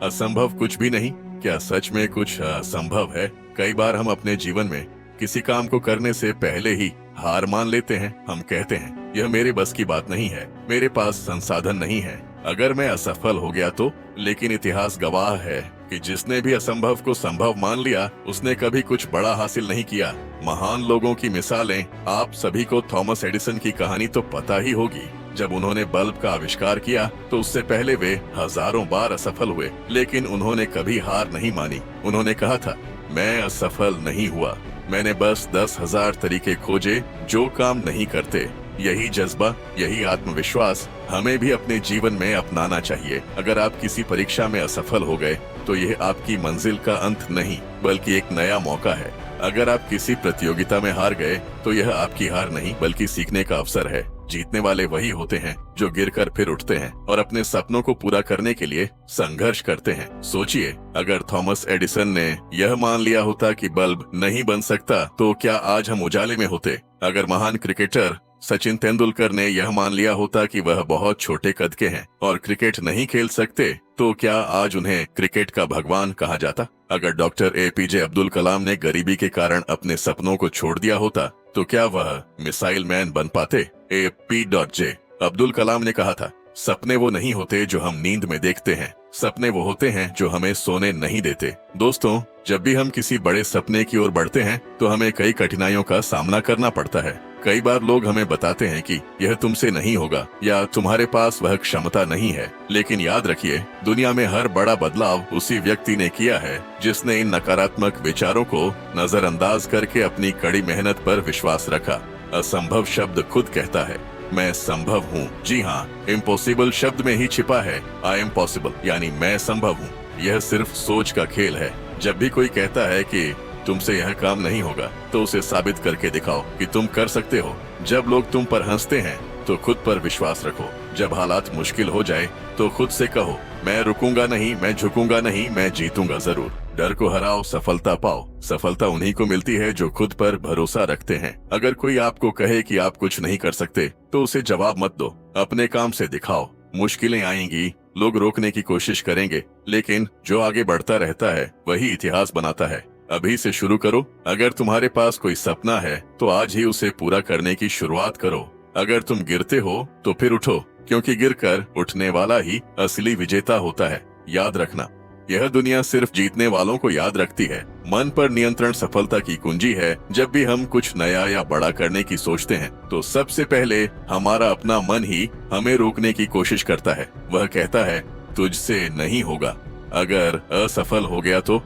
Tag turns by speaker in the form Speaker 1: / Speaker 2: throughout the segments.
Speaker 1: असंभव कुछ भी नहीं। क्या सच में कुछ असंभव है? कई बार हम अपने जीवन में किसी काम को करने से पहले ही हार मान लेते हैं। हम कहते हैं यह मेरे बस की बात नहीं है, मेरे पास संसाधन नहीं है, अगर मैं असफल हो गया तो। लेकिन इतिहास गवाह है कि जिसने भी असंभव को संभव मान लिया उसने कभी कुछ बड़ा हासिल नहीं किया। महान लोगों की मिसालें, आप सभी को थॉमस एडिसन की कहानी तो पता ही होगी। जब उन्होंने बल्ब का आविष्कार किया तो उससे पहले वे हजारों बार असफल हुए, लेकिन उन्होंने कभी हार नहीं मानी। उन्होंने कहा था, मैं असफल नहीं हुआ, मैंने बस 10,000 तरीके खोजे जो काम नहीं करते। यही जज्बा, यही आत्मविश्वास हमें भी अपने जीवन में अपनाना चाहिए। अगर आप किसी परीक्षा में असफल हो गए तो यह आपकी मंजिल का अंत नहीं, बल्कि एक नया मौका है। अगर आप किसी प्रतियोगिता में हार गए तो यह आपकी हार नहीं, बल्कि सीखने का अवसर है। जीतने वाले वही होते हैं जो गिरकर फिर उठते हैं और अपने सपनों को पूरा करने के लिए संघर्ष करते हैं। सोचिए, अगर थॉमस एडिसन ने यह मान लिया होता कि बल्ब नहीं बन सकता तो क्या आज हम उजाले में होते? अगर महान क्रिकेटर सचिन तेंदुलकर ने यह मान लिया होता कि वह बहुत छोटे कद के हैं और क्रिकेट नहीं खेल सकते तो क्या आज उन्हें क्रिकेट का भगवान कहा जाता? अगर डॉक्टर एपीजे अब्दुल कलाम ने गरीबी के कारण अपने सपनों को छोड़ दिया होता तो क्या वह मिसाइल मैन बन पाते? AP.J अब्दुल कलाम ने कहा था, सपने वो नहीं होते जो हम नींद में देखते हैं, सपने वो होते हैं जो हमें सोने नहीं देते। दोस्तों, जब भी हम किसी बड़े सपने की ओर बढ़ते हैं तो हमें कई कठिनाइयों का सामना करना पड़ता है। कई बार लोग हमें बताते हैं कि यह तुमसे नहीं होगा या तुम्हारे पास वह क्षमता नहीं है। लेकिन याद रखिए, दुनिया में हर बड़ा बदलाव उसी व्यक्ति ने किया है जिसने इन नकारात्मक विचारों को नजरअंदाज करके अपनी कड़ी मेहनत पर विश्वास रखा। असंभव शब्द खुद कहता है, मैं संभव हूँ। जी हाँ, इम्पॉसिबल शब्द में ही छिपा है आई एम पॉसिबल, यानी मैं संभव हूँ। यह सिर्फ सोच का खेल है। जब भी कोई कहता है कि तुमसे यह काम नहीं होगा तो उसे साबित करके दिखाओ कि तुम कर सकते हो। जब लोग तुम पर हंसते हैं तो खुद पर विश्वास रखो। जब हालात मुश्किल हो जाए तो खुद से कहो, मैं रुकूंगा नहीं, मैं झुकूंगा नहीं, मैं जीतूंगा जरूर। डर को हराओ, सफलता पाओ। सफलता उन्हीं को मिलती है जो खुद पर भरोसा रखते हैं। अगर कोई आपको कहे कि आप कुछ नहीं कर सकते तो उसे जवाब मत दो, अपने काम से दिखाओ। मुश्किलें आएंगी, लोग रोकने की कोशिश करेंगे, लेकिन जो आगे बढ़ता रहता है वही इतिहास बनाता है। अभी से शुरू करो। अगर तुम्हारे पास कोई सपना है तो आज ही उसे पूरा करने की शुरुआत करो। अगर तुम गिरते हो तो फिर उठो, क्योंकि गिरकर उठने वाला ही असली विजेता होता है। याद रखना, यह दुनिया सिर्फ जीतने वालों को याद रखती है। मन पर नियंत्रण सफलता की कुंजी है। जब भी हम कुछ नया या बड़ा करने की सोचते हैं तो सबसे पहले हमारा अपना मन ही हमें रोकने की कोशिश करता है। वह कहता है, तुझसे नहीं होगा। अगर असफल हो गया तो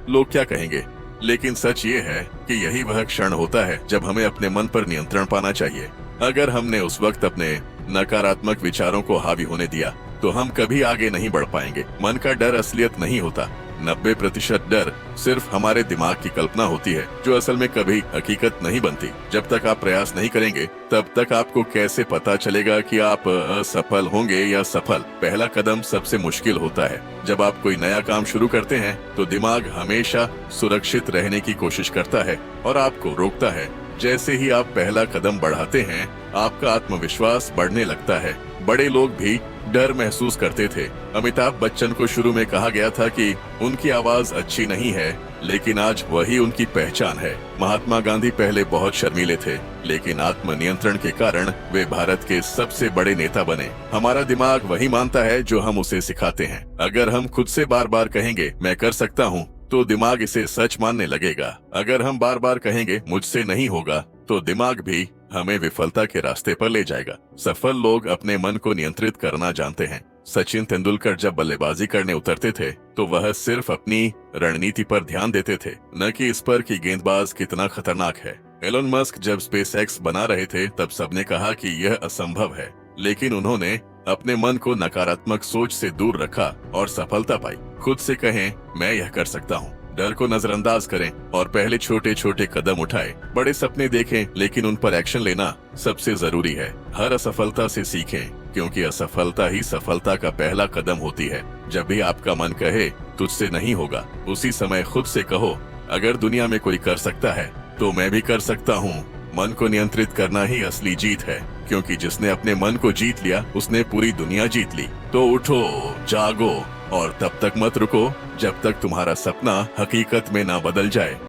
Speaker 1: लोग क्या कहेंगे? लेकिन सच ये है कि यही वह क्षण होता है जब हमें अपने मन पर नियंत्रण पाना चाहिए। अगर हमने उस वक्त अपने नकारात्मक विचारों को हावी होने दिया तो हम कभी आगे नहीं बढ़ पाएंगे। मन का डर असलियत नहीं होता। 90% डर सिर्फ हमारे दिमाग की कल्पना होती है, जो असल में कभी हकीकत नहीं बनती। जब तक आप प्रयास नहीं करेंगे तब तक आपको कैसे पता चलेगा कि आप असफल होंगे या सफल? पहला कदम सबसे मुश्किल होता है। जब आप कोई नया काम शुरू करते हैं तो दिमाग हमेशा सुरक्षित रहने की कोशिश करता है और आपको रोकता है। जैसे ही आप पहला कदम बढ़ाते हैं, आपका आत्मविश्वास बढ़ने लगता है। बड़े लोग भी डर महसूस करते थे। अमिताभ बच्चन को शुरू में कहा गया था कि उनकी आवाज अच्छी नहीं है, लेकिन आज वही उनकी पहचान है। महात्मा गांधी पहले बहुत शर्मीले थे, लेकिन आत्मनियंत्रण के कारण वे भारत के सबसे बड़े नेता बने। हमारा दिमाग वही मानता है जो हम उसे सिखाते हैं। अगर हम खुद से बार बार कहेंगे मैं कर सकता हूँ तो दिमाग इसे सच मानने लगेगा। अगर हम बार बार कहेंगे मुझसे नहीं होगा तो दिमाग भी हमें विफलता के रास्ते पर ले जाएगा। सफल लोग अपने मन को नियंत्रित करना जानते हैं। सचिन तेंदुलकर जब बल्लेबाजी करने उतरते थे तो वह सिर्फ अपनी रणनीति पर ध्यान देते थे, न कि इस पर कि गेंदबाज कितना खतरनाक है। एलोन मस्क जब SpaceX बना रहे थे तब सबने कहा कि यह असंभव है, लेकिन उन्होंने अपने मन को नकारात्मक सोच से दूर रखा और सफलता पाई। खुद से कहें, मैं यह कर सकता हूँ। डर को नजरअंदाज करें और पहले छोटे छोटे कदम उठाएं। बड़े सपने देखें, लेकिन उन पर एक्शन लेना सबसे जरूरी है। हर असफलता से सीखें, क्योंकि असफलता ही सफलता का पहला कदम होती है। जब भी आपका मन कहे तुझसे नहीं होगा, उसी समय खुद से कहो, अगर दुनिया में कोई कर सकता है तो मैं भी कर सकता हूँ। मन को नियंत्रित करना ही असली जीत है, क्योंकि जिसने अपने मन को जीत लिया उसने पूरी दुनिया जीत ली। तो उठो, जागो और तब तक मत रुको जब तक तुम्हारा सपना हकीकत में ना बदल जाए।